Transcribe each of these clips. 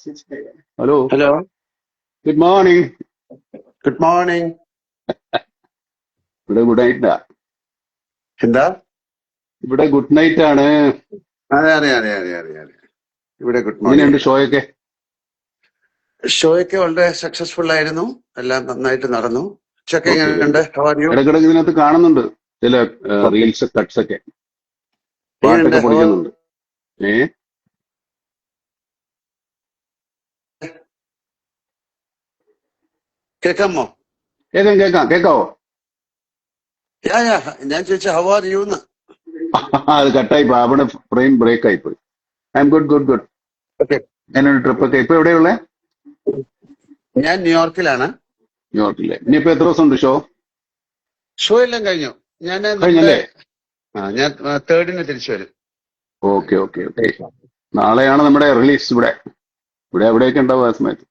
Hello, hello, good morning. Good morning. ഇവിടെ good നൈറ്റാ. എന്താ? ഇവിടെ ഗുഡ് നൈറ്റ് ആണ്. അതെ അതെ അതെ അതെ അതെ അതെ, ഇവിടെ ഗുഡ് മോർണിംഗ് എങ്ങനെയുണ്ട് ആണ്. ഷോയൊക്കെ? ഷോയൊക്കെ വളരെ സക്സസ്ഫുൾ ആയിരുന്നു, എല്ലാം നന്നായിട്ട് നടന്നു. ഉച്ചക്ക് ഓക്കെ, വെരി എങ്ങനെയുണ്ട്? ഗുഡ്. How are you? ഇടക്കിടക്ക് ഇതിനകത്ത് കാണുന്നുണ്ട് ചില ഓക്കെ, റീൽസ് കട്ട്സ് ഒക്കെ, എങ്ങനെയുണ്ട്? പാട്ടൊക്കെ പൊളിക്കുന്നുണ്ട്. ഏ കേൾക്കാമോ? കേൾക്കാം കേൾക്കാം, കേൾക്കാവോ? യാ യാ, ഞാൻ ചോദിച്ച ഹൗ ആർ യു എന്ന്. അത് കട്ടായി പോയി, അവിടെ ഫ്രെയിം ബ്രേക്ക് ആയി പോയി. I M good good good. Okay, എങ്ങനെയുണ്ട് ട്രിപ്പൊക്കെ? ഇപ്പൊ എവിടെയുള്ളേ? ഞാൻ ന്യൂയോർക്കിലാണ്. ന്യൂയോർക്കിലെ. ഇനിയിപ്പോ എത്ര ദിവസം ഉണ്ട് ഷോ? ഷോ എല്ലാം കഴിഞ്ഞു. നമ്മുടെ കഴിഞ്ഞല്ലേ? ഞാൻ 3rd തിരിച്ചു വരും. Okay okay okay. നാളെയാണ് നമ്മുടെ റിലീസ്. ഇവിടെ എവിടെയൊക്കെ ഉണ്ടാവും ആ സമയത്ത്?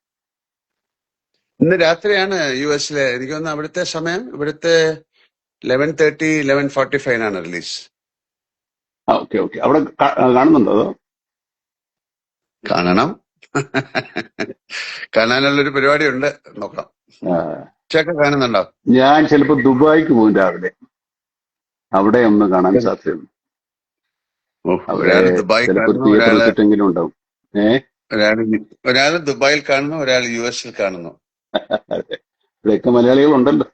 ഇന്ന് രാത്രിയാണ് US-ലെ. എനിക്ക് തോന്നുന്നു അവിടുത്തെ സമയം ഇവിടുത്തെ 11:30 11:45 റിലീസ്. Okay okay. അവിടെ കാണുന്നുണ്ടോ അതോ? കാണണം. കാണാനുള്ളൊരു പരിപാടി ഉണ്ട്, നോക്കാം. ആ, ഉച്ചയൊക്കെ കാണുന്നുണ്ടോ? ഞാൻ ചിലപ്പോ ദുബായിക്ക് പോകും രാവിലെ. അവിടെ ഒന്ന് കാണാൻ സാധ്യതയുണ്ട്. അവിടെ ഒരാള് ദുബായ് ചിലപ്പോ ഒരു കാണുന്നു, തിയേറ്റർ വെച്ചിട്ടെങ്കിലും ഉണ്ടാവും. ഒരാള് ഒരാള് ദുബായിൽ കാണുന്നു, ഒരാൾ US-ൽ കാണുന്നു. ഇവിടെയൊക്കെ മലയാളികളുണ്ടല്ലോ.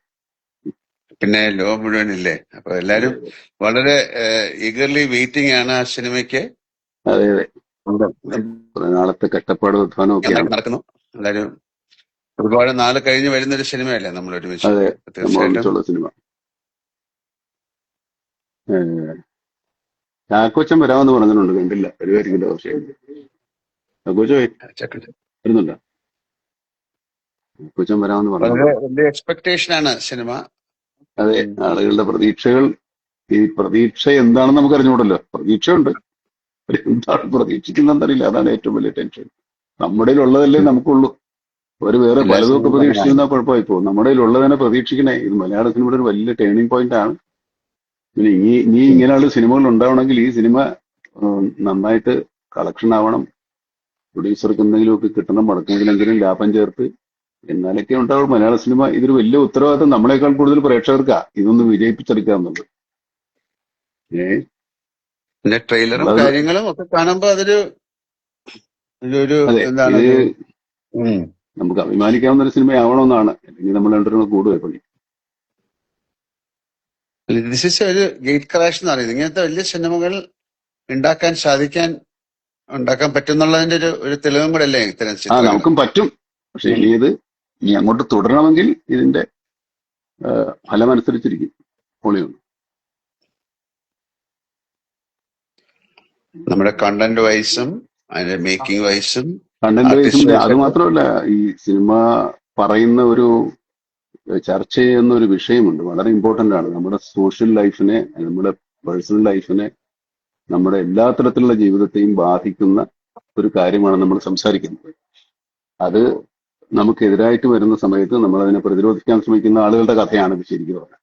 പിന്നെ ലോകം മുഴുവനില്ലേ. അപ്പൊ എല്ലാരും വളരെ ഈഗർലി വെയിറ്റിംഗ് ആണ് ആ സിനിമയ്ക്ക്. അതെ അതെ. കുറെ നാളത്തെ കഷ്ടപ്പാടും അധ്വാനം ഒക്കെയാണ്. നടക്കുന്നു. എല്ലാരും ഒരുപാട് നാള് കഴിഞ്ഞ് വരുന്നൊരു സിനിമയല്ലേ നമ്മൾ ഒരുമിച്ച്. അതെ, നമ്മൾ തീർച്ചയായിട്ടും ഒന്നിച്ചുള്ള സിനിമ. ചാക്കോച്ചൻ വരാമെന്ന് പറഞ്ഞിട്ടുണ്ട്, കണ്ടില്ല. വരുമായിരിക്കില്ല. പക്ഷേ ചാക്കോച്ചോ വരുന്നുണ്ടോ? ചാക്കോച്ചൻ വരാമെന്ന് വളരെ പറഞ്ഞിട്ടുണ്ട്. വലിയ എക്സ്പെക്ടേഷൻ ആണ് സിനിമ. അതെ, ആളുകളുടെ പ്രതീക്ഷകൾ. ഈ പ്രതീക്ഷ എന്താണെന്ന് നമുക്ക് അറിഞ്ഞുകൂടല്ലോ. പ്രതീക്ഷയുണ്ട്, എന്താണ് പ്രതീക്ഷിക്കുന്നറിയില്ല. അതാണ് ഏറ്റവും വലിയ ടെൻഷൻ. നമ്മുടെ ഉള്ളതല്ലേ നമുക്കുള്ളൂ. ഒരു വേറെ എല്ലാ പലതും ഒക്കെ സിനിമയും പ്രതീക്ഷിച്ചിരുന്നാൽ അങ്ങനെയാണ്. കുഴപ്പമായി പോകും. നമ്മുടെ ഉള്ളതിനെ പ്രതീക്ഷിക്കണേ. ഇത് മലയാള സിനിമയുടെ ഒരു വലിയ ടേണിംഗ് പോയിന്റ് ആണ്. പിന്നെ ഇനി ഇങ്ങനെയുള്ള സിനിമകൾ ഉണ്ടാവണമെങ്കിൽ ഈ സിനിമ നന്നായിട്ട് കളക്ഷൻ ആവണം. പ്രൊഡ്യൂസർക്ക് എന്തെങ്കിലുമൊക്കെ കിട്ടണം, മുടക്കെങ്കിലെങ്കിലും ലാഭം ചേർത്ത്, എന്നാലൊക്കെ ഉണ്ടാവും മലയാള സിനിമ. ഇതൊരു വലിയ ഉത്തരവാദിത്തം നമ്മളെക്കാൾ കൂടുതൽ പ്രേക്ഷകർക്കാ ഇതൊന്ന് വിജയിപ്പിച്ചെടുക്കുക എന്നുള്ളത്. പിന്നെ ട്രെയിലറും നമ്മളത് കാര്യങ്ങളും ഒക്കെ കാണുമ്പോ അതൊരു ഒരു അതെ, എന്താണ് ഇത് ഒരു നമുക്ക് അഭിമാനിക്കാവുന്ന ഒരു സിനിമയാവണമെന്നാണ്. അല്ലെങ്കിൽ നമ്മൾ രണ്ടുപേരും കൂടുതൽ പണി. ദിസ് ഇസ് ഒരു ഗേറ്റ് ക്രാഷ് എന്ന് പറയുന്നത്. ഇങ്ങനത്തെ വലിയ സിനിമകൾ ഉണ്ടാക്കാൻ പറ്റുന്നുള്ളതിന്റെ ഒരു തെളിവും കൂടെ അല്ലേ ഇത്തരം ചിത്രങ്ങൾ. നമുക്കും പറ്റും. പക്ഷെ ഇനി അങ്ങോട്ട് തുടരണമെങ്കിൽ ഇതിന്റെ ഫലമനുസരിച്ചിരിക്കും. പൊളിയുണ്ട്. നമ്മുടെ കണ്ടന്റ് വൈസും അതിന്റെ മേക്കിംഗ് വൈസും കണ്ടന്റ് വൈസും. ആർട്ടിസ്റ്റ് അത് വൈസും. മാത്രമല്ല, ഈ സിനിമ പറയുന്ന ചർച്ച ചെയ്യുന്ന ഒരു വിഷയമുണ്ട്, വളരെ ഇമ്പോർട്ടന്റ് ആണ്. നമ്മുടെ സോഷ്യൽ ലൈഫിനെ, നമ്മുടെ പേഴ്സണൽ ലൈഫിനെ, നമ്മുടെ എല്ലാ തരത്തിലുള്ള ജീവിതത്തെയും ബാധിക്കുന്ന ഒരു കാര്യമാണ് നമ്മൾ സംസാരിക്കുന്നത്. അത് നമുക്കെതിരായിട്ട് വരുന്ന സമയത്ത് നമ്മൾ അതിനെ പ്രതിരോധിക്കാൻ ശ്രമിക്കുന്ന ആളുകളുടെ കഥയാണ് ഇത് ശരിക്കും പറഞ്ഞാൽ.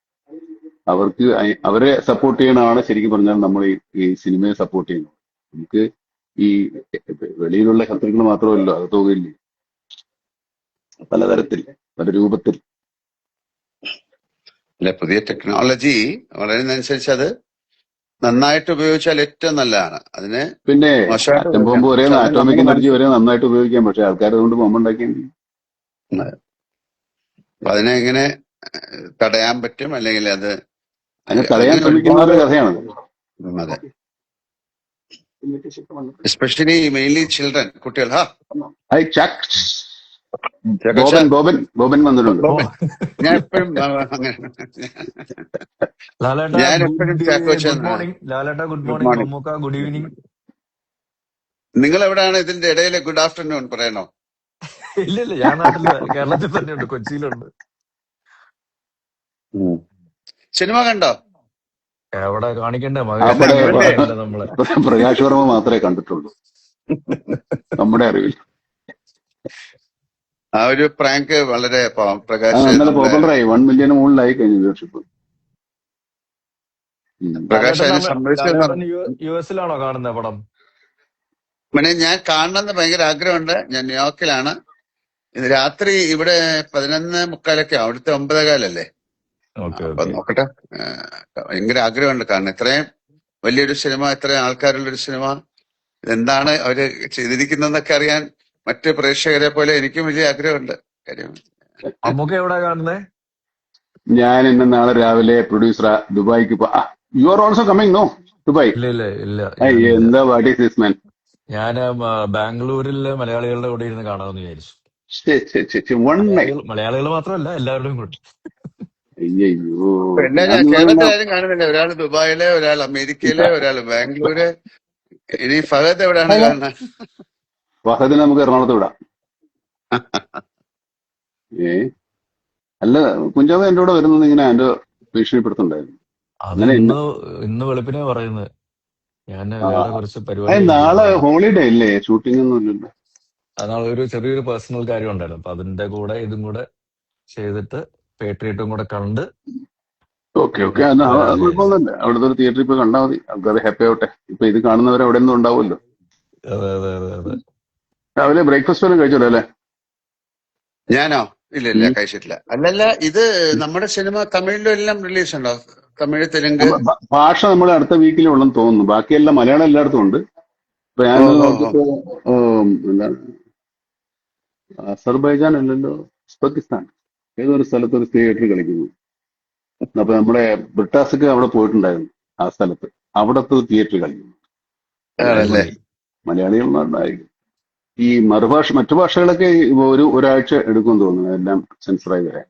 അവരെ സപ്പോർട്ട് ചെയ്യണമാണ് ശരിക്കും പറഞ്ഞാൽ നമ്മൾ ഈ സിനിമയെ സപ്പോർട്ട് ചെയ്യുന്നത്. നമുക്ക് ഈ വെളിയിലുള്ള ശത്രുക്കൾ മാത്രമല്ലോ, അത് തോന്നില്ലേ, പലതരത്തിൽ, പല രൂപത്തിൽ. അല്ലെ, പുതിയ ടെക്നോളജി വളരുന്നതനുസരിച്ച് അത് നന്നായിട്ട് ഉപയോഗിച്ചാൽ ഏറ്റവും നല്ലതാണ്. അതിനെ പിന്നെ മോശമായിട്ട് ആറ്റം ഉപയോഗിക്കാം. ബോംബ് വരെ, പക്ഷെ അത് ആറ്റോമിക് നമ്മൾ എനർജി വരെ നന്നായിട്ട് ഉപയോഗിക്കാം. പക്ഷെ ആൾക്കാർ അതുകൊണ്ട് ബോംബ് ഉണ്ടാക്കിയെങ്കിൽ അതിനെ എങ്ങനെ തടയാൻ പറ്റും, അല്ലെങ്കിൽ അതിനെ തടയാൻ അങ്ങനെ ഒരുപാട്. ശ്രമിക്കുന്നവരുടെ കഥയാണത്. അതെ, എസ്പെഷ്യലി മെയിൻലി ചിൽഡ്രൻ, കുട്ടികൾ. ബോബൻ ബോബൻ ബോബൻ വന്നിട്ടുണ്ട്. ഞാൻ എപ്പോഴും അങ്ങനെ ലാലേട്ട, ഞാൻ എപ്പോഴും ചാക്കോച്ചൻ. ഗുഡ് മോർണിംഗ് ലാലേട്ട. Good good morning morning. Mammukka. Good evening. നിങ്ങൾ എവിടെയാണ് ഇതിന്റെ ഇടയിൽ ഗുഡ് ആഫ്റ്റർനൂൺ പറയണോ? ഇല്ല, ഞാൻ നാട്ടില് കേരളത്തിൽ തന്നെയുണ്ട്, കൊച്ചിയിലുണ്ട്. സിനിമ കണ്ടോ? എവിടെ കാണിക്കണ്ടേ അവിടെ മകനെ, നമ്മളെ പ്രകാശ് വർമ്മ മാത്രമേ കണ്ടിട്ടുള്ളൂ നമ്മുടെ അറിവിൽ. ആ ഒരു പ്രാങ്ക് വളരെ പ്രകാശ് നല്ല പോപ്പുലറായി. 1 മില്യന് മുകളിലായി കഴിഞ്ഞ വ്യൂവർഷിപ്പ്. പ്രകാശ് അതിനെ സംബന്ധിച്ച് യു എസിലാണോ കാണുന്ന പടം? ഞാൻ കാണണമെന്ന് ഭയങ്കര ആഗ്രഹമുണ്ട്. ഞാൻ ന്യൂയോർക്കിലാണ്. ഇത് രാത്രി ഇവിടെ 11:45 അവിടുത്തെ 9:15 ഓക്കെ അപ്പൊ ഓക്കെ. നോക്കട്ടെ. ഭയങ്കര ആഗ്രഹമുണ്ട് കാണാൻ. ഇത്രയും വലിയൊരു സിനിമ, ഇത്രയും ആൾക്കാരുള്ളൊരു സിനിമ, ഇതെന്താണ് അവര് ചെയ്തിരിക്കുന്നതെന്നൊക്കെ അറിയാൻ മറ്റ് പ്രേക്ഷകരെ പോലെ എനിക്കും വലിയ ആഗ്രഹമുണ്ട്. കാര്യം അമ്മൊക്കെ എവിടാ കാണുന്നേ? ഞാൻ ഇന്ന് നാളെ രാവിലെ പ്രൊഡ്യൂസർ ദുബായിക്ക് you are also coming no Dubai? ഇല്ല ഇല്ല ഇല്ല, ഞാനില്ല. എന്താ വാട്ട് ഈസ് ദിസ് മാൻ? ഞാൻ ബാംഗ്ലൂരിലെ മലയാളികളുടെ കൂടെ ഇരുന്ന് കാണാമെന്ന് വിചാരിച്ചു. One night. മലയാളികൾ മാത്രമല്ല, എല്ലാവരുടെയും കൂടെ. അയ്യോ, പിന്നെ ഞാൻ കേരളത്തിലാരും കാണുന്നില്ല. ഒരാൾ ദുബായിലെ, ഒരാൾ അമേരിക്കയിലെ, ഒരാൾ ബാംഗ്ലൂര്. ഇനി ഫഹദ് എവിടെയാണ് കാണുന്നത്? ഫഹദിനെ നമുക്ക് എറണാകുളത്ത് വിടാം. ഏ അല്ല, കുഞ്ചാവ് എന്റെ കൂടെ വരുന്നത് ഇങ്ങനെ എന്റെ ഭീഷണിപ്പെടുത്തുണ്ടായിരുന്നു. അത് അങ്ങനെ ഇന്ന് വെളുപ്പിനെ പറയുന്നത്. ഞാൻ വേറെ കുറച്ച് പരിപാടി നാളെ ഹോളിഡേ ഇല്ലേ? ഷൂട്ടിംഗ് ഒന്നും ഇല്ലല്ലോ. നാളെ ഒരു ചെറിയൊരു പേഴ്സണൽ കാര്യം ഉണ്ടായിരുന്നു. അപ്പൊ അതിന്റെ കൂടെ ഇതും കൂടെ ചെയ്തിട്ട് പേട്രിയറ്റും കൂടെ കണ്ട്. ഓക്കെ ഓക്കെ, കുഴപ്പമൊന്നുമില്ല. അവിടുത്തെ ഒരു തിയേറ്ററിൽ ഇപ്പൊ കണ്ടാൽ മതി, ആൾക്കാർ ഹാപ്പി ആവട്ടെ. ഇപ്പൊ ഇത് കാണുന്നവർ അവിടെ ഒന്നും ഉണ്ടാവുമല്ലോ. അതെ അതെ അതെ അതെ. രാവിലെ ബ്രേക്ക്ഫാസ്റ്റ് വല്ലതും കഴിച്ചല്ലോ അല്ലേ? ഞാനോ? ഇല്ല, കഴിച്ചിട്ടില്ല. അല്ലല്ല, ഇത് നമ്മുടെ സിനിമ തമിഴിലും എല്ലാം റിലീസ് ഉണ്ടോ? തമിഴ്, തെലുങ്ക് ഭാഷ നമ്മൾ അടുത്ത വീക്കിലേ ഉള്ളെന്ന് തോന്നുന്നു. ബാക്കിയെല്ലാം മലയാളം എല്ലായിടത്തും ഉണ്ട്. ഇപ്പൊ ഞാൻ നോക്കിയപ്പോ എന്താണ്, അസർബൈജാൻ അല്ലല്ലോ, ഉസ്ബെക്കിസ്ഥാൻ ഏതൊരു സ്ഥലത്ത് ഒരു തിയേറ്ററിൽ കളിക്കുന്നു. അപ്പൊ നമ്മുടെ ബ്രിട്ടാസൊക്കെ അവിടെ പോയിട്ടുണ്ടായിരുന്നു. ആ സ്ഥലത്ത് അവിടത്തെ തിയേറ്ററിൽ കളിക്കുന്നു. ആണല്ലേ? മലയാളികളുണ്ടായിരിക്കും. ഈ മറ്റു ഭാഷകളൊക്കെ ഒരാഴ്ച എടുക്കുമെന്ന് തോന്നുന്നു എല്ലാം സെൻസറായി വരാൻ.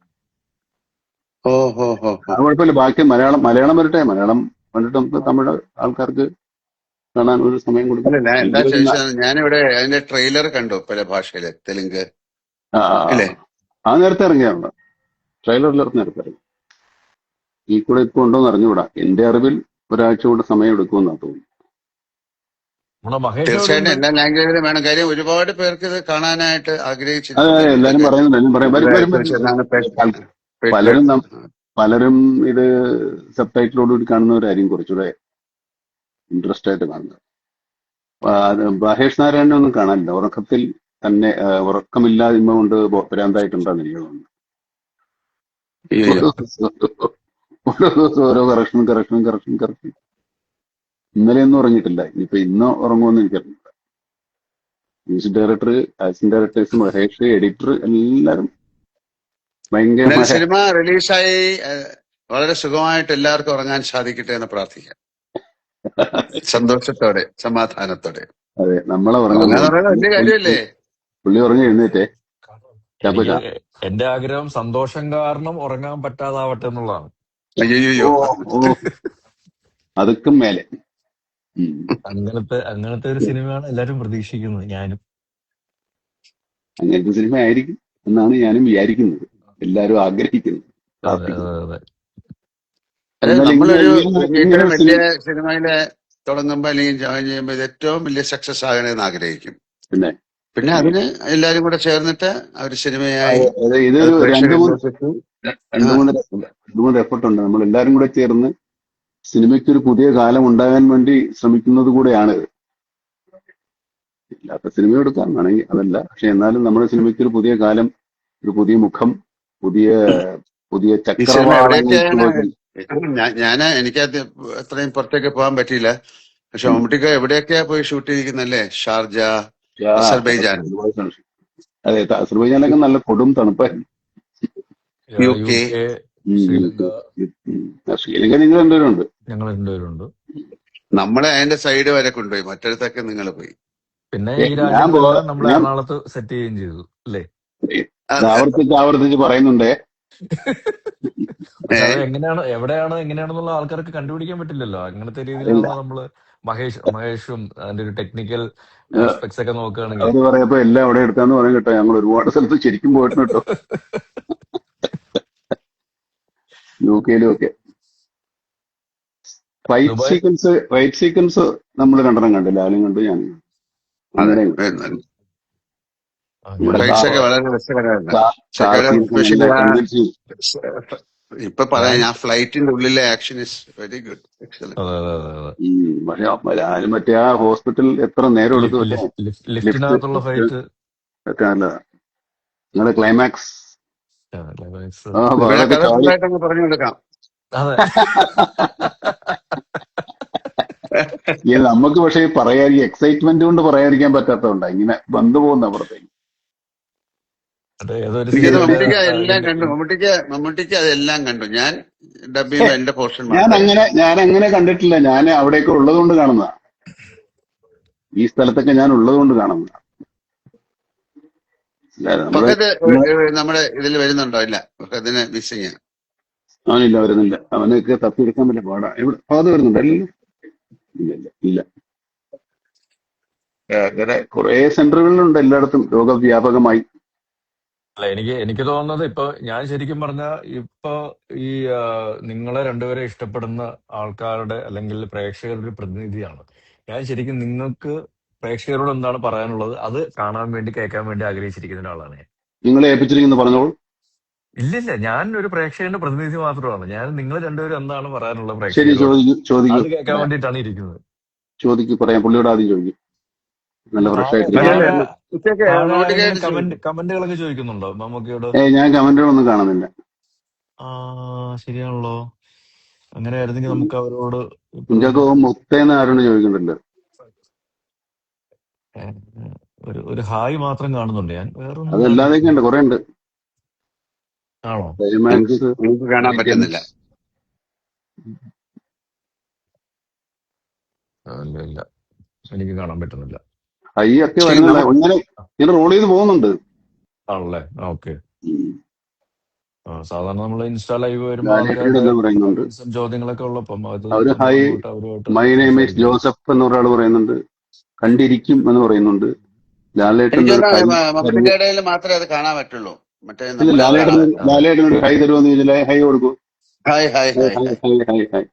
അത് കുഴപ്പമില്ല. ബാക്കി മലയാളം വരട്ടെ. മലയാളം കണ്ടിട്ട് നമുക്ക് തമിഴ് ആൾക്കാർക്ക് കാണാൻ ഒരു സമയം കൊടുക്കും. എന്താ ചോദിച്ചത്, ഞാനിവിടെ അതിന്റെ ട്രെയിലർ കണ്ടു പല ഭാഷയില്. തെലുങ്ക് അല്ലേ? ആ നേരത്തെ ഇറങ്ങിയാണ്. ട്രെയിലറിൽ നേരത്തെ ഇറങ്ങി. ഈ കൂടെ ഇപ്പൊ ഉണ്ടോന്ന് അറിഞ്ഞുകൂടാ. എന്റെ അറിവിൽ ഒരാഴ്ച കൊണ്ട് സമയം എടുക്കുമെന്നാണ് തോന്നുന്നു. തീർച്ചയായിട്ടും എല്ലാ ലാംഗ്വേജിലും വേണം. കാര്യം ഒരുപാട് പേർക്ക് ഇത് കാണാനായിട്ട് അതെ, എല്ലാരും പറയുന്നുണ്ട്. പലരും ഇത് സബ് ടൈറ്റിലോടുകൂടി കാണുന്നവരായിരിക്കും കുറച്ചുകൂടെ ഇൻട്രസ്റ്റ് ആയിട്ട് കാണുന്നത്. മഹേഷ് നാരായണനെ ഒന്നും കാണാനില്ല. ഉറക്കത്തിൽ തന്നെ ഉറക്കമില്ലായ്മ കൊണ്ട് ഭ്രാന്തായിട്ടുണ്ടെന്ന് എനിക്ക് തോന്നുന്നു. ഓരോ ദിവസം ഓരോ കറക്ഷൻ. ഇന്നലെയൊന്നും ഉറങ്ങിയിട്ടില്ല. ഇനിയിപ്പോ ഇന്ന് ഉറങ്ങുമെന്ന് എനിക്കറിയില്ല. Music director, assistant directors, Mahesh, editor എല്ലാരും ഭയങ്കരമായ. സിനിമ റിലീസായി വളരെ സുഖമായിട്ട് എല്ലാവർക്കും ഉറങ്ങാൻ സാധിക്കട്ടെ എന്ന് പ്രാർത്ഥിക്കാം. സന്തോഷത്തോടെ, സമാധാനത്തോടെ. അതെ, നമ്മളെ വലിയ കാര്യമല്ലേ? പുള്ളി ഉറങ്ങി എഴുന്നേറ്റേ. എന്റെ ആഗ്രഹം സന്തോഷം കാരണം ഉറങ്ങാൻ പറ്റാതാവട്ടെ എന്നുള്ളതാണ്. അയ്യോ, അതുക്കും മേലെ അങ്ങനത്തെ ഒരു സിനിമയാണ് എല്ലാരും പ്രതീക്ഷിക്കുന്നത്. ഞാനും അങ്ങനത്തെ സിനിമ ആയിരിക്കും എന്നാണ് ഞാനും വിചാരിക്കുന്നത്, എല്ലാരും ആഗ്രഹിക്കുന്നത്. നമ്മളൊരു ഏറ്റവും വലിയ സിനിമയില് തുടങ്ങുമ്പോ അല്ലെങ്കിൽ ജോയിൻ ചെയ്യുമ്പോ ഇത് ഏറ്റവും വലിയ സക്സസ് ആകണമെന്ന് ആഗ്രഹിക്കും. പിന്നെ അതിന് എല്ലാരും കൂടെ ചേർന്നിട്ട് ഒരു സിനിമയായി ഇതൊരു രണ്ടു മൂന്ന് എഫർട്ട് ഉണ്ട്. നമ്മൾ എല്ലാരും കൂടെ ചേർന്ന് സിനിമയ്ക്ക് ഒരു പുതിയ കാലം ഉണ്ടാകാൻ വേണ്ടി ശ്രമിക്കുന്നത് കൂടെയാണ്. ഇല്ലാത്ത സിനിമ എടുക്കാൻ വേണമെങ്കിൽ അതല്ല, പക്ഷെ എന്നാലും നമ്മുടെ സിനിമയ്ക്ക് ഒരു പുതിയ കാലം, ഒരു പുതിയ മുഖം, പുതിയ ചക്രവാളങ്ങൾ. എനിക്ക് അത്രയും പുറത്തേക്ക് പോകാൻ പറ്റിയില്ല. പക്ഷെ മമ്മൂട്ടിക്ക് എവിടെയൊക്കെയാ പോയി ഷൂട്ട് ചെയ്തിരിക്കുന്നല്ലേ? Sharjah, Azerbaijan. അതെ, അസർബൈജാനിലൊക്കെ നല്ല കൊടും തണുപ്പായിരുന്നു. UK, ശ്രീലങ്ക നിങ്ങൾ രണ്ടുപേരുണ്ട്. ഞങ്ങൾ രണ്ടുപേരുണ്ട്. നമ്മളെ അതിന്റെ സൈഡ് വരെ കൊണ്ടുപോയി, മറ്റൊരുത്തൊക്കെ നിങ്ങൾ പോയി. പിന്നെ ഈ രാജ്യങ്ങളെല്ലാം നമ്മൾ എറണാകുളത്ത് സെറ്റ് ചെയ്യുകയും ചെയ്തു അല്ലേ? ആവർത്തിച്ച് പറയുന്നുണ്ടേ. എങ്ങനെയാണെന്നുള്ള ആൾക്കാർക്ക് കണ്ടുപിടിക്കാൻ പറ്റില്ലല്ലോ. അങ്ങനത്തെ രീതിയിലാണ് നമ്മള് മഹേഷും അതിന്റെ ഒരു ടെക്നിക്കൽ ആസ്പെക്ട്സ് ഒക്കെ നോക്കുകയാണെങ്കിൽ. അവര് പറയപ്പോ എല്ലാം അവിടെ എടുക്കാന്ന് പറയാൻ കേട്ടോ. ഞങ്ങൾ ഒരുപാട് സ്ഥലത്ത് ശരിക്കും പോയിട്ടുണ്ട് കേട്ടോ, UK-ലും ഒക്കെ. ഫൈറ്റ് സീക്വൻസ് നമ്മൾ രണ്ടെണ്ണം കണ്ടു, ലാലും കണ്ടു, ഞാനും. ഇപ്പൊ പറയാം, ഞാൻ ഞാൻ ഫ്ലൈറ്റിന്റെ ഉള്ളിലെ action is very good, excellent. അതെ അതെ അതെ അതെ പക്ഷെ ഞാനും മറ്റേ ആ ഹോസ്പിറ്റൽ എത്ര നേരം എടുത്തു വെച്ചാൽ ലിഫ്റ്റ് ലിഫ്റ്റിനകത്തുള്ള ഫൈറ്റ് ഒക്കെ നല്ലതാ. നിങ്ങളുടെ ക്ലൈമാക്സ് ക്ലൈമാക്സ് അപ്പൊ ഇവിടെ അതൊക്കെ കഥ ചാടി ഫുള്ളായിട്ട് അങ്ങ് പറഞ്ഞു കൊടുക്കാം. അതെ നമുക്ക് പക്ഷേ പറയാൻ ഈ എക്സൈറ്റ്മെന്റ് കൊണ്ട് പറയാതിരിക്കാൻ പറ്റാത്തതുകൊണ്ടാ ഇങ്ങനെ വന്നു പോകുന്ന അപ്പുറത്തേക്ക്. മറ്റേ ഏതൊരു എനിക്കത് സീരിയലില് മമ്മൂട്ടിക്ക് എല്ലാം കണ്ടു, മമ്മൂട്ടിക്ക് അതെല്ലാം കണ്ടു. ഞാൻ ഡബ് ഛേ, ചെയ്യുമ്പോ എന്റെ പോർഷൻ മാത്രമേ കണ്ടു. ഞാൻ അങ്ങനെ കണ്ടിട്ടില്ല. ഞാൻ അവിടെയൊക്കെ ഉള്ളത് കൊണ്ട് കാണുന്നതാ. ഈ സ്ഥലത്തൊക്കെ ഞാൻ ഉള്ളത് കൊണ്ട് കാണുന്നതാ. നമ്മള് ഫഹദ് നമ്മള് നമ്മുടെ ഇതിൽ വരുന്നുണ്ടോ? ഇല്ല, ഫഹദിന് മിസ്സിങ്. അവനില്ല, വരുന്നില്ല. അവനൊക്കെ തപ്പിയെടുക്കാൻ പറ്റില്ല, പാടാ. എവിടെ അത് വരുന്നുണ്ട്? ഇല്ല ഇല്ല ഇല്ല ഇല്ല. അങ്ങനെ കുറെ സെന്ററുകളിലുണ്ട് എല്ലായിടത്തും രോഗവ്യാപകമായി. അല്ല എനിക്ക് തോന്നുന്നത് ഇപ്പൊ ഞാൻ ശരിക്കും പറഞ്ഞ ഇപ്പൊ ഈ നിങ്ങളെ രണ്ടുപേരെ ഇഷ്ടപ്പെടുന്ന ആൾക്കാരുടെ അല്ലെങ്കിൽ പ്രേക്ഷകരുടെ ഒരു പ്രതിനിധിയാണ് ഞാൻ. ശരിക്കും നിങ്ങൾക്ക് പ്രേക്ഷകരോട് എന്താണ് പറയാനുള്ളത് അത് കാണാൻ വേണ്ടി കേൾക്കാൻ വേണ്ടി ആഗ്രഹിച്ചിരിക്കുന്ന ഒരാളാണ് ഞാൻ. നിങ്ങളെ ഏൽപ്പിച്ചിരിക്കുന്നു, പറഞ്ഞോളൂ. ഇല്ലില്ല, ഞാൻ ഒരു പ്രേക്ഷകന്റെ പ്രതിനിധി മാത്രമാണ്. ഞാൻ നിങ്ങൾ രണ്ടുപേരും എന്താണ് പറയാനുള്ളത് ശരി, പ്രേക്ഷകരോട് ചോദിക്കൂ അത് കേൾക്കാൻ പറയാം. വേണ്ടിയിട്ടാണ് ഇരിക്കുന്നത്. പറയാം. പുള്ളിയോട് ആദ്യം ചോദിക്കും. നല്ല ഫ്രഷ് താഴെ ആയിട്ടിരിക്കും. താഴെ ഉച്ചയ്ക്ക് താഴെ മമ്മൂട്ടിക്കായിട്ട് ആരെങ്കിലും ചോദിക്കും. കമന്റുകളൊക്കെ ചോദിക്കുന്നുണ്ടോ മമ്മൂക്കയോട്? ഞാൻ കമന്റുകളൊന്നും കാണുന്നില്ല. ആ ശരിയാണല്ലോ. അങ്ങനെയായിരുന്നെങ്കിൽ നമുക്ക് അവരോട് ഇപ്പൊ കുഞ്ചാക്കോ മുത്തേന്ന് ആരോട് ചോദിക്കുന്നുണ്ട്. ഏഹ്, ഒരു ഹായ് മാത്രം കാണുന്നുണ്ട് ഞാൻ, വേറൊന്നും അതല്ലാതെയൊക്കെ കാണുന്നില്ല. ഉണ്ട്, കുറെ ഉണ്ട്. ആണോ? എനിക്ക് ക്ലൈമാക്സ്, എനിക്ക് കാണാൻ പറ്റുന്നില്ല. ജെംസ്. ഇല്ല ഇല്ല, എനിക്ക് കാണാൻ പറ്റുന്നില്ല. ഹൈ ഒക്കെ ശരി, വരുന്നില്ല. നമുക്ക് ഇങ്ങനെ റോൾ ചെയ്ത് പോകുന്നുണ്ട്. ആണല്ലേ? ഓക്കെ. ഉം. സാധാരണ നമ്മൾ ഇൻസ്റ്റാ ലൈവ് വരുമ്പോൾ ലാലേട്ടനോട് ആൾക്കാരുടെ എല്ലാം പറയുന്നുണ്ട്. കമന്റ്സും ചോദ്യങ്ങളൊക്കെ ഉള്ളപ്പം അത് അവര് നമ്മൾ ഹൈ, അങ്ങോട്ട് അവരുമായിട്ട് മൈ നെയിം ഈസ് സംസാരിക്കുന്നു. ജോസഫ് എന്ന് ഒരാൾ പറയുന്നുണ്ട്. കണ്ടിരിക്കും എന്ന് പറയുന്നുണ്ട്. ലാലേട്ടൻ എനിക്ക് ഒരു ഹൈ തരുമോ? മമ്മൂട്ടിയുടെ ഇടയിൽ മാത്രമേ അത് കാണാൻ പറ്റുള്ളൂ. മറ്റേ ഇല്ല, നമ്മുടെ അതെ അതെ ലാലേട്ടനൊരു ഹൈ തരുമോ എന്ന് ചോദിച്ചാൽ ഹൈ കൊടുക്കും. Hi hi high hi high hi. High high high.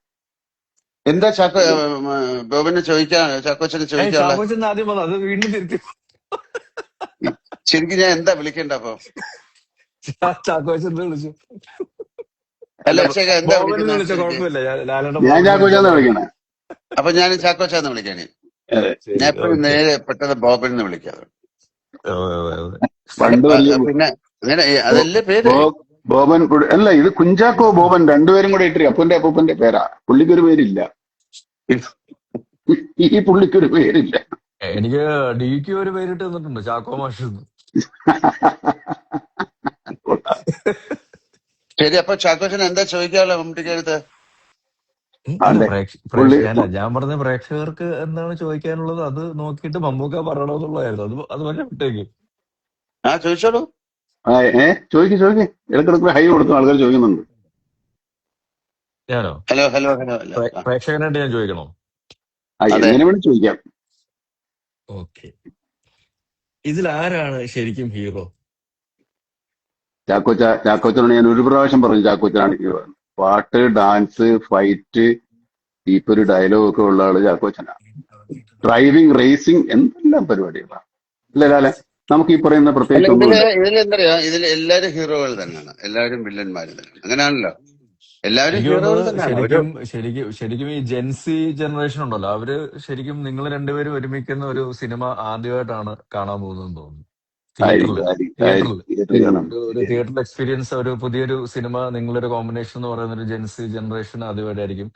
എന്താ ബോബിന് ചാക്കോച്ചന് ചോദിക്കാനുള്ള? ചാക്കോച്ചൻ ആദ്യം വന്നു, അത് വീണ്ടും തിരുത്തി. ശരിക്കും ഞാൻ എന്താ വിളിക്കണ്ട അപ്പൊ? ചാക്കോച്ചൻ വിളിച്ചു, അല്ല, അല്ല, അക്ഷയ എന്താ ബോബനെ വിളിക്കുന്ന വിളിച്ച ശരിക്ക്? കുഴപ്പമില്ല. ലാലേട്ടൻ ഞാൻ ബോബനെ ചാക്കോച്ചാന്ന് വിളിച്ചാലും വിളിക്കണേ. കുഴപ്പമില്ല. അപ്പൊ ഞാൻ ചാക്കോച്ചാന്ന് വിളിക്കാനേ. അതെ. ഞാൻ ശരി, എപ്പോഴും ഓക്കെ. നേരെ പെട്ടെന്ന് ബോബൻ വിളിക്കാറ്. പണ്ട് വലിയ പിന്നെ അങ്ങനെ ബോ- അതല്ലേ പേര്. ബോ- ബോബൻ അല്ല, ഇത് കുഞ്ചാക്കോ ബോബൻ രണ്ടുപേരും കൂടെ ഇട്ട് അപ്പന്റെ അപ്പൂപ്പന്റെ പേരാ. പുള്ളിക്കൊരു പേരില്ല. ഈ പുള്ളിക്കൊരു പേരില്ല. എനിക്ക് ഡിക്ക് ഒരു പേരിട്ട് തന്നിട്ടുണ്ട്, ചാക്കോ മാഷ് എന്ന്. ശരി, അപ്പൊ ചാക്കോച്ചൻ എന്താ ചോദിക്കാനുള്ള മമ്മൂട്ടിക്ക് അടുത്ത്? അല്ല അതെ, പുള്ളി ഞാൻ പറഞ്ഞ പ്രേക്ഷകർക്ക് എന്താണ് ചോദിക്കാനുള്ളത് അത് നോക്കിയിട്ട് മമ്മൂക്ക പറയണമെന്നുള്ളതായിരുന്നു. അത് പറഞ്ഞ വിട്ടേക്ക്. ചോദിച്ചോളൂ. ചോദിക്ക്. ഇടക്കിടക്ക് ഹൈ കൊടുക്കും, ആൾക്കാർ ചോദിക്കുന്നുണ്ട്. ഞാനോ? Hello hello hello hello. പ്രേക്ഷകനായിട്ട് ഞാൻ ചോദിക്കണോ? അതെ. എങ്ങനെ വേണം ചോദിക്കാം. ഓക്കെ. ഇതിൽ ആരാണ് ശരിക്കും ഹീറോ? ചാക്കോച്ചനോട് ഞാൻ ഒരു പ്രാവശ്യം പറഞ്ഞു, ചാക്കോച്ചനാണ് ഹീറോ. പാട്ട്, ഡാൻസ്, ഫൈറ്റ്, ഇപ്പൊ ഒരു ഡയലോഗ് ഒക്കെ ഉള്ള ആള് ചാക്കോച്ചനാ. ഡ്രൈവിംഗ്, റേസിംഗ്, എന്തെല്ലാം പരിപാടികളാണ്. അല്ലേ ലാലെ? നമുക്ക് ഈ പറയുന്ന അല്ല, പ്രത്യേകിച്ച് ഇതില് ഒന്നുമില്ല. ഇതിലെന്തറിയോ, ഇതിൽ എല്ലാവരും ഹീറോകൾ തന്നെയാണ്, എല്ലാവരും വില്ലന്മാര് തന്നെയാണ്. അങ്ങനെയാണല്ലോ, എല്ലാവരും എനിക്ക് ഹീറോകൾ തോന്നുന്നത് തന്നെയാണ്. ഒരു ശരിക്കും ഈ ജെൻസി ജനറേഷൻ ഉണ്ടല്ലോ, അവര് ശരിക്കും നിങ്ങൾ രണ്ടുപേരും ഒരുമിക്കുന്ന ഒരു സിനിമ ആദ്യമായിട്ടാണ് കാണാൻ പോകുന്നതെന്ന് തോന്നുന്നു. തിയേറ്ററിൽ തിയേറ്ററിൽ കാണാം. ഒരു തിയേറ്ററിൽ എക്സ്പീരിയൻസ്, ഒരു പുതിയൊരു സിനിമ, നിങ്ങളൊരു കോമ്പിനേഷൻ എന്ന് പറയുന്ന ഒരു ജെൻസി ജനറേഷൻ ആദ്യമായിട്ടായിരിക്കും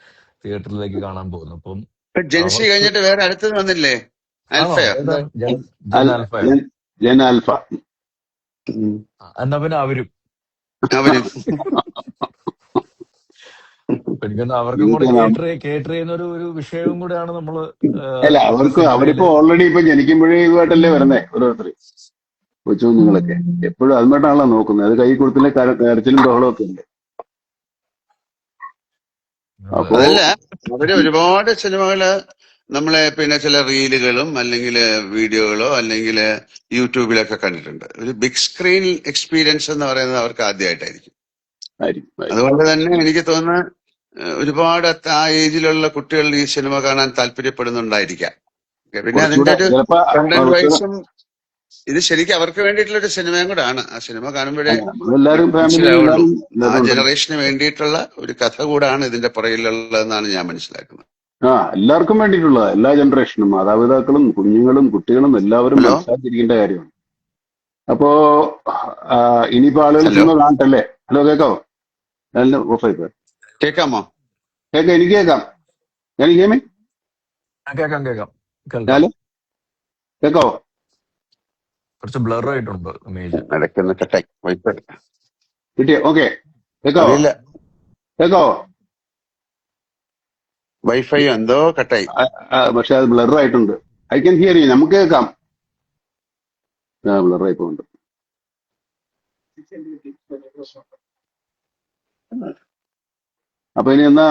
തിയേറ്ററിലേക്ക് കാണാൻ പോകുന്നത്. അപ്പം ജെൻസി അവർക്ക് കഴിഞ്ഞിട്ട് വേറെ അടുത്തത് വന്നില്ലേ? ആണോ? ആൽഫയോ എന്താ? ഏതാണ്? ജൻ ആൽഫയോ? ജൻ ആൽഫ. എന്നാ പിന്നെ അവരും. അവരും എനിക്കൊന്ന് അവർക്കും കൂടെ കേറ്റർ ചെയ്യുന്ന ഒരു വിഷയവും കൂടെയാണ് നമ്മള് അല്ല, ഒരു സിനിമയില്. അവരിപ്പോ ഓൾറെഡി ഇപ്പൊ ജനിക്കുമ്പോഴേ ഇതുമായിട്ടല്ലേ വരുന്നേ ഓരോരുത്തർ, കൊച്ചു കുഞ്ഞുങ്ങളൊക്കെ. എപ്പോഴും അതുമായിട്ടാണല്ലോ നോക്കുന്നത്. അത് കൈ കൊടുത്തില്ലേ കരച്ചിലും ബഹളവും ഒക്കെ ഉണ്ട്. അപ്പോ അതല്ല, അവര് ഒരുപാട് സിനിമകള് നമ്മളെ പിന്നെ ചില റീലുകളും അല്ലെങ്കിൽ വീഡിയോകളോ അല്ലെങ്കിൽ യൂട്യൂബിലൊക്കെ കണ്ടിട്ടുണ്ട്. ഒരു ബിഗ് സ്ക്രീൻ എക്സ്പീരിയൻസ് എന്ന് പറയുന്നത് അവർക്ക് ആദ്യമായിട്ടായിരിക്കും. അതുകൊണ്ട് തന്നെ എനിക്ക് തോന്നുന്നു ഒരുപാട് ആ ഏജിലുള്ള കുട്ടികൾ ഈ സിനിമ കാണാൻ താല്പര്യപ്പെടുന്നുണ്ടായിരിക്കാം. പിന്നെ അതിന്റെ ഒരു കണ്ടന്റ് വൈസും ഇത് ശരിക്കും അവർക്ക് വേണ്ടിയിട്ടുള്ള ഒരു സിനിമയും കൂടെ ആണ്. ആ സിനിമ കാണുമ്പോഴേ നമ്മളെല്ലാരും ഫാമിലി മനസ്സിലാവുള്ളൂ. എല്ലാരും ആ എല്ലാരും ഉണ്ട്. ജനറേഷന് വേണ്ടിയിട്ടുള്ള ഒരു കഥ കൂടാണ് ഇതിന്റെ പുറകിലുള്ളതെന്നാണ് ഞാൻ മനസ്സിലാക്കുന്നത്. എല്ലാവർക്കും വേണ്ടിയിട്ടുള്ളതാ, എല്ലാ ജനറേഷനും, മാതാപിതാക്കളും കുഞ്ഞുങ്ങളും കുട്ടികളും എല്ലാവരും ഹലോ മനസ്സിലാക്കിയിരിക്കേണ്ട കാര്യമാണ്. അപ്പോ ഇനിയിപ്പോ ആളുകൾ ഹലോ സിനിമ കാണട്ടല്ലേ? ഹലോ, കേക്കാവോ? എല്ലാം ഓഫായി പോയി. കേൾക്കാമോ? കേക്കാം, എനിക്ക് കേക്കാം. ഞാൻ കേമേ കേൾക്കാം കേൾക്കാം കേൾക്കാം. ഞാല് കേക്കാവോ? കുറച്ച് ബ്ലർ ആയിട്ടുണ്ട് ഇമേജ്. ഇടയ്ക്കൊന്ന് കട്ടായി വൈഫൈ കിട്ടിയോ? ഓക്കെ, കേക്കാവോ? അറിയില്ല, കേക്കാവോ? വൈഫൈ എന്തോ കട്ടായി. പക്ഷെ അത് ബ്ലർ ആയിട്ടുണ്ട്. I can hear you. നമുക്ക് കേൾക്കാം. ബ്ലർ ആയി പോകുന്നുണ്ട്. അപ്പൊ ഇനി എന്നാ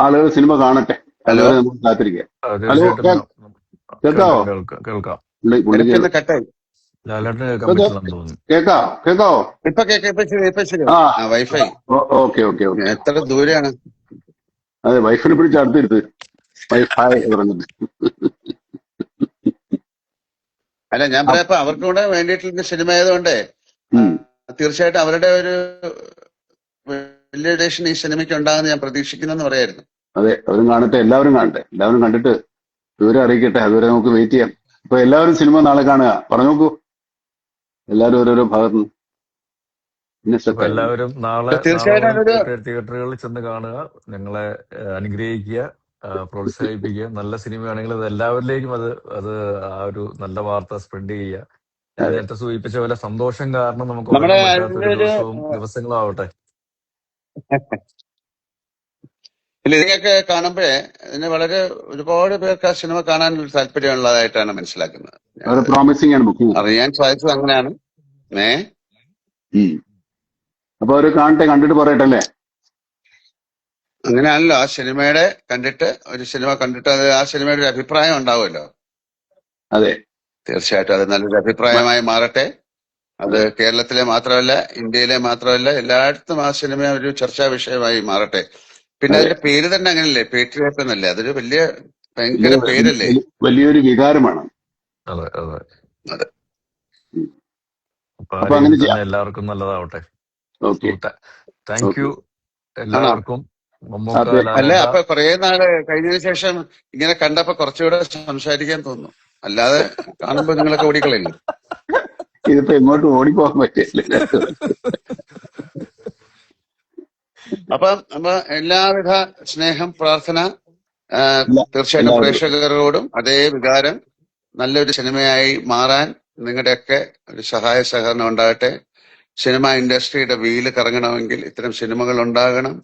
ആളുകൾ സിനിമ കാണട്ടെ, ഹലോ അതുവരെ നമുക്ക് കാത്തിരിക്കാം. ഹലോ, തീർച്ചയായിട്ടും കേക്കാവോ? കേൾക്കാം. പുള്ളിക്ക് ഇടയ്ക്കൊന്ന് കട്ടായി. ലാലേട്ടന് കേൾക്കാൻ പറ്റില്ലെന്ന് തോന്നുന്നു. കേക്കാവോ? ഇപ്പൊ കേൾക്കാം, ഇപ്പൊ ശരി. ആ, ആ വൈഫൈ ഓക്കെ ഓക്കെ ഓക്കെ. എത്ര ദൂരെയാണ്? അതെ, വൈഫിനെ പിടിച്ച് അടുത്തിരുത്ത്. വൈഫൈ പറഞ്ഞിട്ട്. അല്ല, ഞാൻ പറയാം, അപ്പൊ അവർക്കും കൂടെ വേണ്ടിയിട്ടുള്ള സിനിമ ആയതുകൊണ്ട് ഉം. തീർച്ചയായിട്ടും അവരുടെ ഒരു വാലിഡേഷൻ ഈ സിനിമയ്ക്ക് ഉണ്ടാകുന്ന ഞാൻ പ്രതീക്ഷിക്കുന്നെന്ന് പറയായിരുന്നു. അതെ, അവരും കാണട്ടെ, എല്ലാവരും കാണട്ടെ, എല്ലാവരും കണ്ടിട്ട് വിവരം അറിയിക്കട്ടെ. അതുവരെ നമുക്ക് വെയിറ്റ് ചെയ്യാം. അപ്പൊ എല്ലാവരും സിനിമ നാളെ കാണുക. പറഞ്ഞു നോക്കൂ, എല്ലാവരും ഓരോരോ ഭാഗത്ത് നിന്ന്. പിന്നെ അപ്പൊ സെറ്റായി. എല്ലാവരും നാളെ തീർച്ചയായിട്ടും മുതൽ അതൊരു തിയേറ്ററുകളിൽ ചെന്ന് കാണുക, ഞങ്ങളെ അനുഗ്രഹിക്കുക, പ്രോത്സാഹിപ്പിക്കുക. നല്ല സിനിമയാണെങ്കിൽ അത് എല്ലാവരിലേക്കും അത് അത് ആ ഒരു നല്ല വാർത്ത സ്പ്രെഡ് ചെയ്യുക. അതെ, നേരത്തെ സൂചിപ്പിച്ച പോലെ സന്തോഷം കാരണം നമുക്ക് നമ്മുടെ ഉറങ്ങാൻ പറ്റാത്ത അതിന്റെ ഒരു ഒരു ദിവസങ്ങളും ആവട്ടെ. ഇല്ല, ഇതിനൊക്കെ കാണുമ്പോഴേ ഇതിന് വളരെ ഒരുപാട് പേർക്ക് ആ സിനിമ കാണാൻ ഒരു താല്പര്യമുള്ളതായിട്ടാണ് മനസ്സിലാക്കുന്നത്. വളരെ പ്രോമിസിംഗ് ആണ് ബുക്കിംഗ്. അറിയാൻ സാധിച്ചത് അങ്ങനെയാണ്. അപ്പൊ അവര് കാണട്ടെ, കണ്ടിട്ട് പറയട്ടെ അല്ലേ? അങ്ങനെയാണല്ലോ ആ സിനിമയുടെ കണ്ടിട്ട്, ഒരു സിനിമ കണ്ടിട്ട് അത് ആ സിനിമയുടെ ഒരു അഭിപ്രായം ഉണ്ടാവുമല്ലോ. അതെ, തീർച്ചയായിട്ടും അത് നല്ലൊരു അഭിപ്രായമായി മാറട്ടെ. അത് അതെ, കേരളത്തിലെ മാത്രമല്ല, ഇന്ത്യയിലെ മാത്രമല്ല, എല്ലായിടത്തും ആ സിനിമ ഒരു ചർച്ചാ വിഷയമായി മാറട്ടെ. പിന്നെ അതെ. അതിന്റെ പേര് തന്നെ അങ്ങനല്ലേ, പേട്രിയോട്ട് എന്നല്ലേ? അതൊരു വലിയ ഭയങ്കര വലിയ പേരല്ലേ? വലിയൊരു വികാരമാണ്. അതെ അതെ. അതെ. ഉം. അപ്പൊ ആ അപ്പൊ രീതിയിൽ അങ്ങനെ തന്നെ ചെയ്യാം. എല്ലാവർക്കും നല്ലതാവട്ടെ. Okay thank you okay. ആണോ? എല്ലാവർക്കും. മമ്മൂക്ക, അതെ, അല്ല, ലാലേട്ട, അപ്പൊ കുറെ നാള് കഴിഞ്ഞതിന് ശേഷം ഇങ്ങനെ കണ്ടപ്പോ കുറച്ചുകൂടെ സംസാരിക്കാൻ തോന്നുന്നു. അല്ലാതെ കാണുമ്പോ നിങ്ങളൊക്കെ ഓടിക്കളയില്ലേ? ഇതിപ്പോ എങ്ങോട്ട് ഓടിപ്പോകാൻ പറ്റില്ല. അപ്പൊ എല്ലാവിധ സ്നേഹം, പ്രാർത്ഥന തീർച്ചയായിട്ടും എല്ലാവരും പ്രേക്ഷകരോടും അതേ വികാരം നല്ലൊരു സിനിമയായി മാറാൻ നിങ്ങളുടെയൊക്കെ ഒരു സഹായ സഹകരണം ഉണ്ടാകട്ടെ. സിനിമ ഇൻഡസ്ട്രിയുടെ വീല് കറങ്ങണമെങ്കിൽ ഇത്തരം സിനിമകൾ ഉണ്ടാകണം.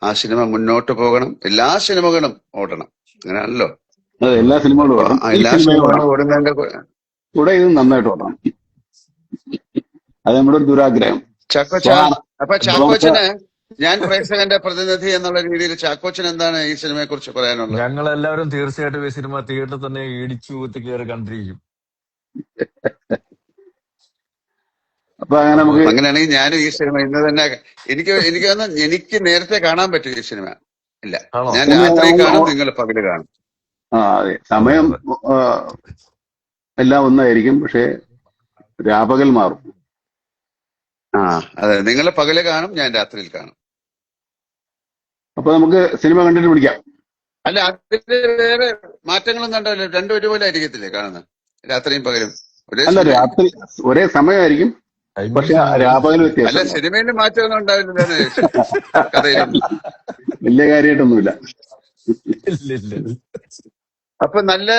ആ സിനിമ മുന്നോട്ട് പോകണം. എല്ലാ സിനിമകളും ഓടണം. അങ്ങനെയാണല്ലോ. അതെ, എല്ലാ സിനിമകളും അപ്പൊ ഓടണം. ഈ എല്ലാ സിനിമയും സിനിമകളും ഓടണം. ഓടുന്നതിന്റെ കൂടെ ഇത് നന്നായിട്ട് ഓടണം. അത് നമ്മുടെ ഒരു ദുരാഗ്രഹം. ചാക്കോച്ച, അപ്പൊ ചാക്കോച്ചന് ഞാൻ പ്രേക്ഷകന്റെ പ്രതിനിധി എന്നുള്ള രീതിയിൽ ചാക്കോച്ചൻ എന്താണ് ഈ സിനിമയെ കുറിച്ച് പറയാനുള്ളത്? ഞങ്ങളെല്ലാവരും തീർച്ചയായിട്ടും ഈ സിനിമ തിയേറ്ററിൽ തന്നെ ഇടിച്ചു കുത്തി കയറി കണ്ടിരിക്കും. അപ്പൊ അങ്ങനെ നമുക്ക് അങ്ങനെയാണെങ്കിൽ ഞാനും ഈ സിനിമ ഇന്ന് തന്നെ എനിക്ക് നേരത്തെ കാണാൻ പറ്റും ഈ സിനിമ. ഇല്ല, ആണോ? ഞാൻ രാത്രി കാണും, നിങ്ങൾ പകല് കാണും. അതെ, സമയം എല്ലാം ഒന്നായിരിക്കും, പക്ഷെ രാപകൽ മാറും. അതെ, നിങ്ങൾ പകല് കാണും, ഞാൻ രാത്രിയിൽ കാണും. അപ്പൊ നമുക്ക് സിനിമ കണ്ടിട്ട് പിടിക്കാം. അല്ല, അതില് വേറെ മാറ്റങ്ങളൊന്നും ഉണ്ടാവില്ല. രണ്ടും ഒരുപോലെ ആയിരിക്കത്തില്ലേ കാണുന്നത്? രാത്രിയും പകലും ഒരേ അല്ല, സമയം. രാത്രി ഒരേ സമയമായിരിക്കും, പക്ഷെ രാപകൽ അല്ല, വ്യത്യാസം. സിനിമയിൽ മാറ്റമൊന്നും ഉണ്ടാവില്ല, കഥയിലൊന്നും. വലിയ കാര്യമായിട്ടൊന്നുമില്ല. അപ്പൊ നല്ല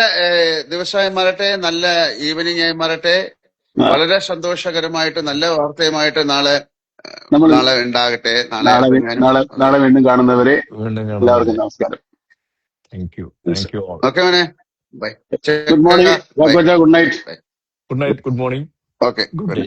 ദിവസമായി മാറട്ടെ, നല്ല ഈവനിങ് ആയി മാറട്ടെ. വളരെ സന്തോഷകരമായിട്ട് നല്ല വാർത്തയുമായിട്ട് നാളെ ഉണ്ടാകട്ടെ. നാളെ വീണ്ടും കാണുന്നവരെ എല്ലാവർക്കും നമസ്കാരം. ഓക്കെ മോനെ, bye. Good morning. Good night. Good night. Good morning. Okay, good day.